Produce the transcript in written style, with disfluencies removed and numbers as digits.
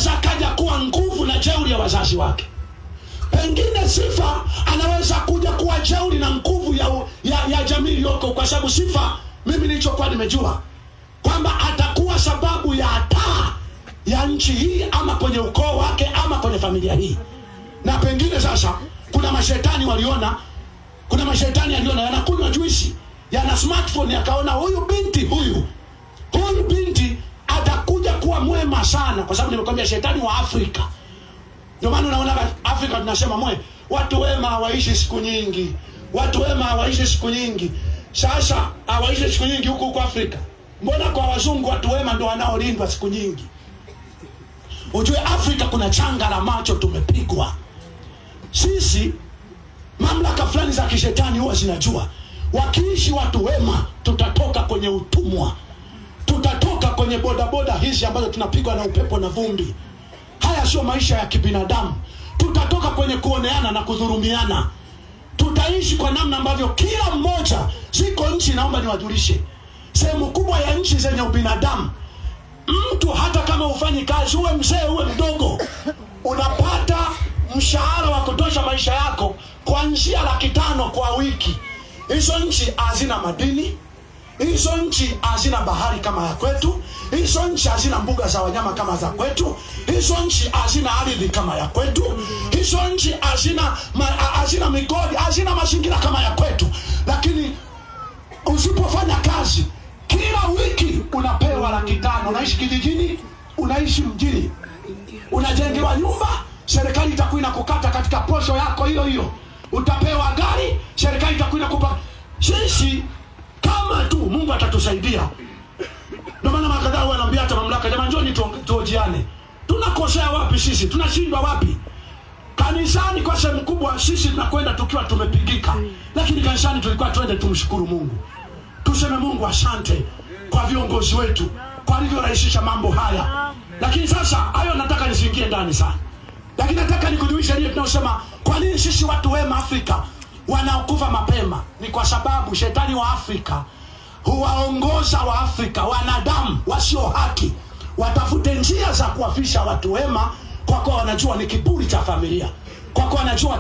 anaweza akaja kuwa nguvu na jeuri ya wazazi wake. Pengine Sifa anaweza kuja kuwa jeuri na nguvu ya jamii iliyoko, kwa sababu Sifa, mimi nilichokuwa nimejua kwamba atakuwa sababu ya taa ya nchi hii, ama kwenye ukoo wake, ama kwenye familia hii. Na pengine sasa kuna mashetani waliona, kuna mashetani aliona yanakunywa juisi, yana smartphone, yakaona huyu binti atakuja kuwa mwema sana, kwa sababu nimekwambia shetani wa Afrika. Ndio maana unaona Afrika tunasema watu wema hawaishi siku nyingi. Watu wema hawaishi siku nyingi. Sasa hawaishi siku nyingi huko Afrika. Mbona kwa wazungu watu wema ndio wanaolindwa siku nyingi? Ujue Afrika kuna changa la macho tumepigwa. Sisi mamlaka fulani za kishetani huwa zinajua wakiishi watu wema tutatoka kwenye utumwa. Tutatoka kwenye bodaboda hizi ambazo tunapigwa na upepo na vumbi. Haya sio maisha ya kibinadamu. Tutatoka kwenye kuoneana na kudhurumiana. Tutaishi kwa namna ambavyo kila mmoja, ziko nchi, naomba niwajulishe, sehemu kubwa ya nchi zenye ubinadamu, mtu hata kama ufanyi kazi, uwe mzee uwe mdogo, unapata mshahara wa kutosha maisha yako kuanzia 500 kwa wiki. Hizo nchi hazina madini, hizo nchi hazina bahari kama ya kwetu, hizo nchi hazina mbuga za wanyama kama za kwetu, hizo nchi hazina ardhi kama ya kwetu, hizo nchi hazina migodi, hazina mazingira kama ya kwetu. Lakini usipofanya kazi, kila wiki unapewa 500. Unaishi kijijini, unaishi mjini, unajengewa nyumba, serikali itakuwa inakukata katika posho yako hiyo. Utapewa gari, serikali itakuwa inakupa. Sisi kama tu Mungu atatusaidia. Ndio maana makadhaa wanaambia hata mamlaka, jamani njoni tuojiane. Tunakosea wapi sisi? Tunashindwa wapi? Kanisani kwa sehemu kubwa sisi tunakwenda tukiwa tumepigika. Lakini kanisani tulikuwa twende tumshukuru Mungu. Tuseme Mungu asante kwa viongozi wetu, kwa hivyo rahisisha mambo haya. Lakini sasa hayo nataka nisiingie ndani sana. Lakini nataka nikujulishe ile tunasema kwa nini sisi watu wema Afrika wanaokufa mapema. Ni kwa sababu shetani wa Afrika huwaongoza wa Afrika, wanadamu wasio haki, watafute njia za kuwafisha watu wema, kwa kuwa wanajua ni kiburi cha familia, kwa kuwa wanajua